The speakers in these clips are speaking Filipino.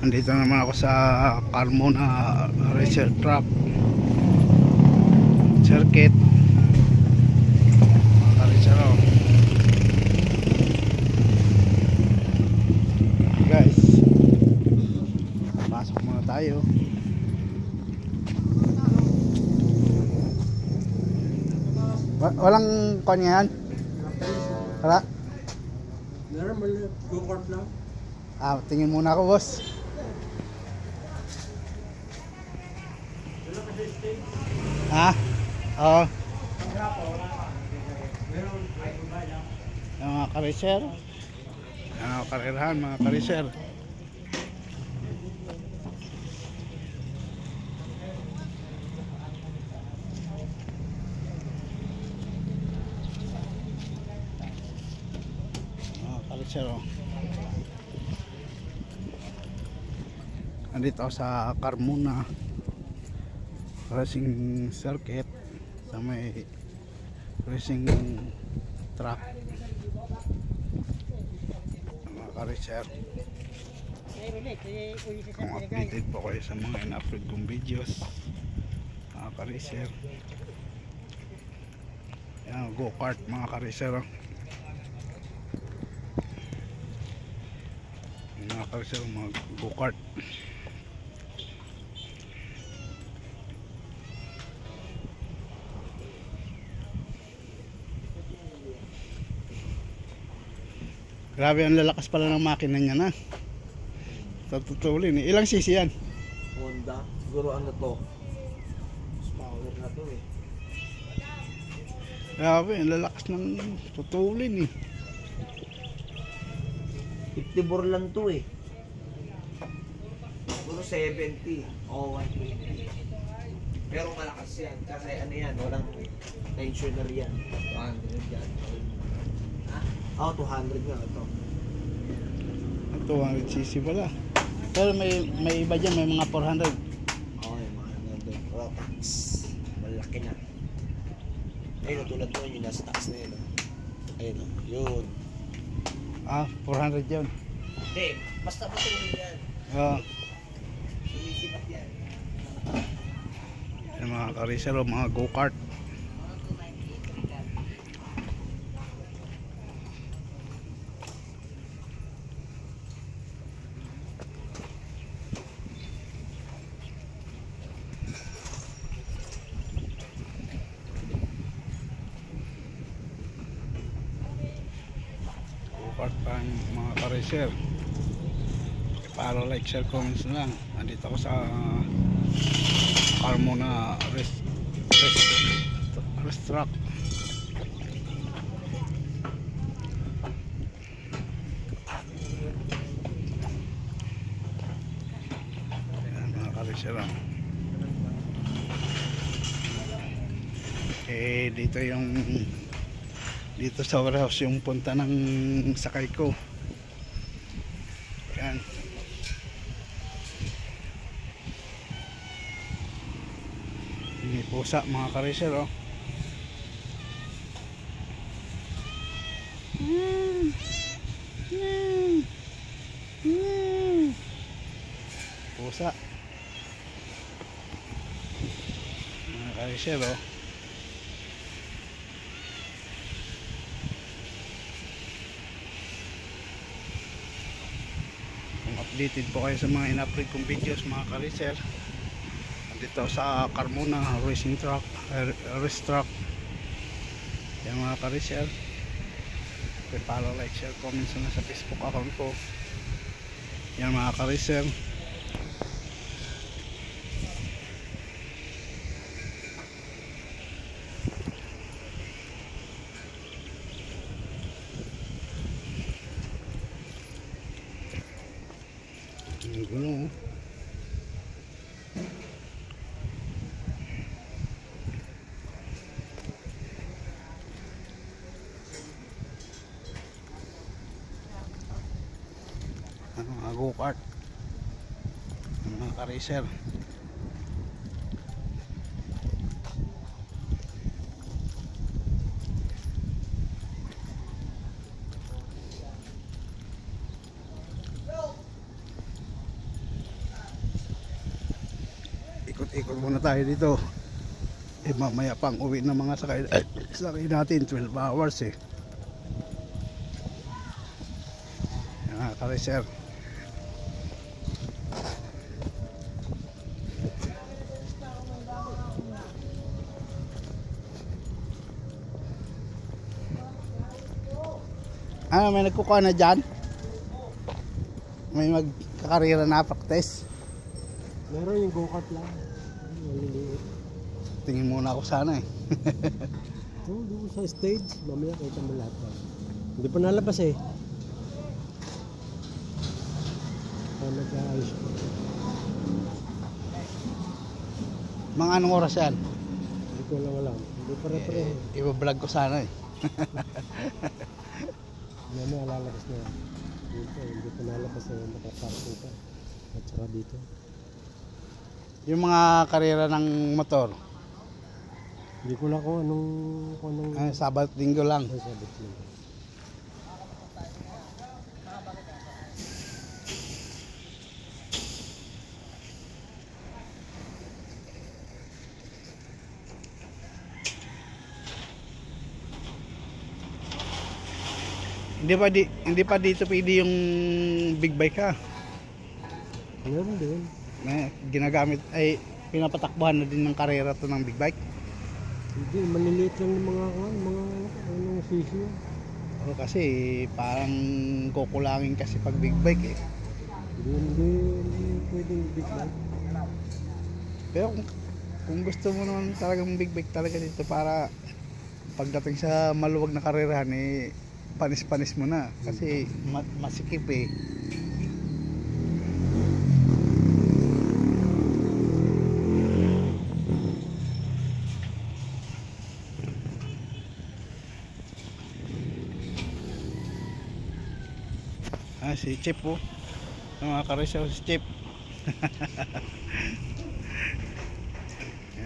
Andito naman ako sa Carmona Racer Track Circuit. Mga ka-racer, oh. Guys, pasok muna tayo. Walang kanya yan? Wala? Meron mo go-kart lang? Tingin muna ako, boss. Oo. Yung mga ka-racer. Yan ang karerahan, mga ka-racer. Mga ka-racer, oh. Nandito ako sa Carmona Racing Circuit sa may racing track. Mga ka-racer, kung updated po kayo sa mga in-upload kong videos, mga ka-racer. Yan, go-kart, mga ka-racer, oh. Mga ka-racer, mga go-kart. Grabe, ang lalakas pala ng makina niya na. Tutulin eh. Ilang cc yan? Honda. Siguro ano to? Mas power na to eh. Grabe, ang lalakas ng tutulin eh. 54 lang to eh. Siguro 70 o 120. Pero malakas yan. Kasi ano yan, walang tensioner yan. 200 yan. Oh, 200 nga ito. 200cc pala. Pero may iba dyan, may mga 400. Oo, yung mga nandun. Rotax. Malaki na. Ayun, tulad mo yung nasa taas na yun. Ayun, yun. 400 yun. Hindi, basta matulog yan. Sumisipat yan. Yung mga ka-racer, mga go-kart. Pa mga ka-racer, para like, share, comments na lang. Nandito ako sa Carmona Race Track. Ayan, mga ka-racer, oh. Dito sa warehouse yung punta ng sakay ko. Yan. May pusa, mga ka-racer, oh. Pusa, mga ka-racer, oh. Updated po kayo sa mga in-upload kong videos, mga ka-racer. Dito sa Carmona Racing Track, Race Track. Yan, mga ka-racer. Follow, like, share, comments na sa Facebook account ko. Yan, mga ka-racer. Ang gulong, oh. Mga go-kart, mga ka-racer. ikot muna tayo dito. Mamaya pang uwi ng mga sakay natin, 12 hours ka-racer. May nagkukuha na dyan? May magkakarira na practice? Meron yung go-kart lang. Maliliit. Tingin muna ako sana Doon sa stage, mamaya kita mo lahat. Hindi pa nalabas nag-aayos ko. Mga anong oras yan? Hindi ko lang alam. Hindi pare-pareho. Iba-vlog ko sana Mamaya lalabas na yan. Dito, hindi pa nalabas nakaparking pa. At saka dito. Yung mga karera ng motor, Hindi ko lang kung anong Sabat linggo lang. sabi ko. Hindi pa dito pwede yung big bike Meron din. ginagamit ay pinapatakbuhan na din ng karera to ng big bike. Hindi, maliliit lang ng mga sisi. Kasi parang kukulangin kasi pag big bike Hindi pwedeng big bike. Pero kung gusto mo naman talagang big bike talaga dito para pagdating sa maluwag na karerahan panis-panis mo na kasi masikip si Chip mga karisyo, si Chip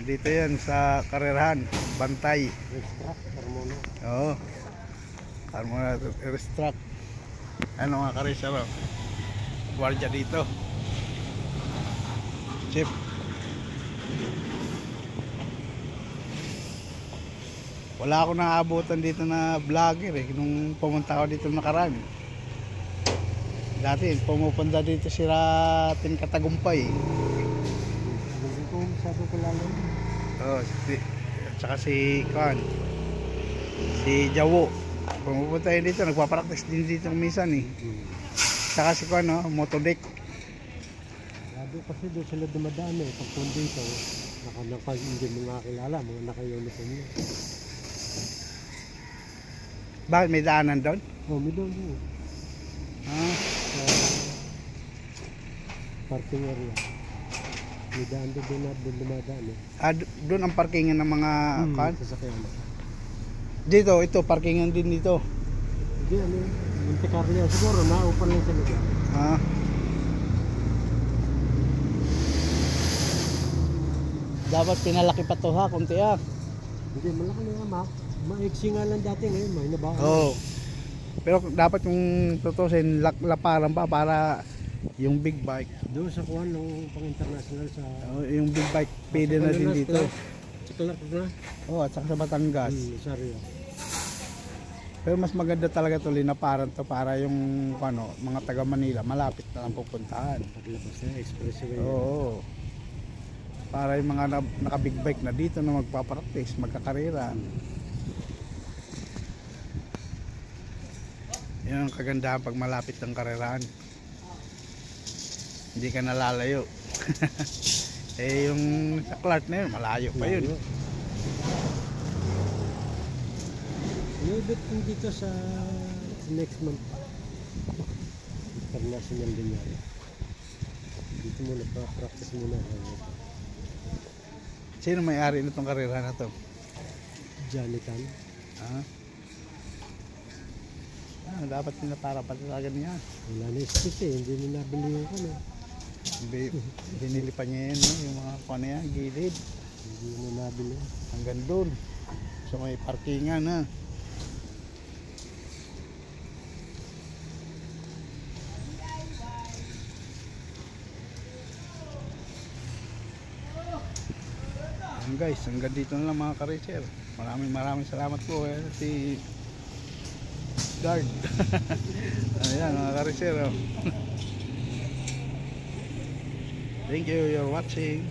dito yan sa karerahan Bantay. Racetrack, Carmona. Oo, Carmona Racetrack. Ano mga karisyo, guardia dito, Chip. Wala ako naabutan dito na vlogger nung pumunta ako dito nakaraan. Dati pumupunta dito si Ratin Katagumpay. Hindi ko masyado kilala. At saka si Jawo. Pumupunta yun dito, nagpapractice din dito minsan Saka si Motodeck. Lado kasi doon sila dumadaan pag dito, hindi mo nakakilala, mga naka-uniform yun. Bakit may daanan doon? May doon parking area. May daan doon dumadaan Doon ang parkingan ng mga sasakyan. Dito, ito parkingan din dito. Hindi, Monte Carlo siguro, naupan lang sa lugar. Dapat pinalaki pa to kunti Hindi, malaki na nga maiksi nga lang dati ngayon, may nabahan. Pero dapat yung tutusin laparan pa para yung big bike. Doon sa kuhan ng pang-international sa... yung big bike pwede na din dito. Sa Clark na? At saka sa Batangas. Sorry. Pero mas maganda talaga to linaparan to para yung mga taga Manila malapit na lang pupuntahan. Paglabas na expressway. Oo. Para yung mga naka big bike na dito na magpapractice, magkakarera. Yan ang kagandahan pag malapit ng karerahan. Hindi ka nalalayo. Yung sa Clark na yun, malayo pa yun. Ibig dito sa next month. International din yan. Dito muna, practice muna. Sino may-ari nitong karera na to? Janitan. Dapat pinapara pa talaga niya. Wala na space hindi na nabili yung Binili pa niya yan, yung mga gilid. Hindi na nabili. Hanggang doon. So may parkingan Ayan guys, hanggang dito na lang mga ka-racer. Maraming salamat po si guard. Ayan mga ka-racer. Thank you, you're watching.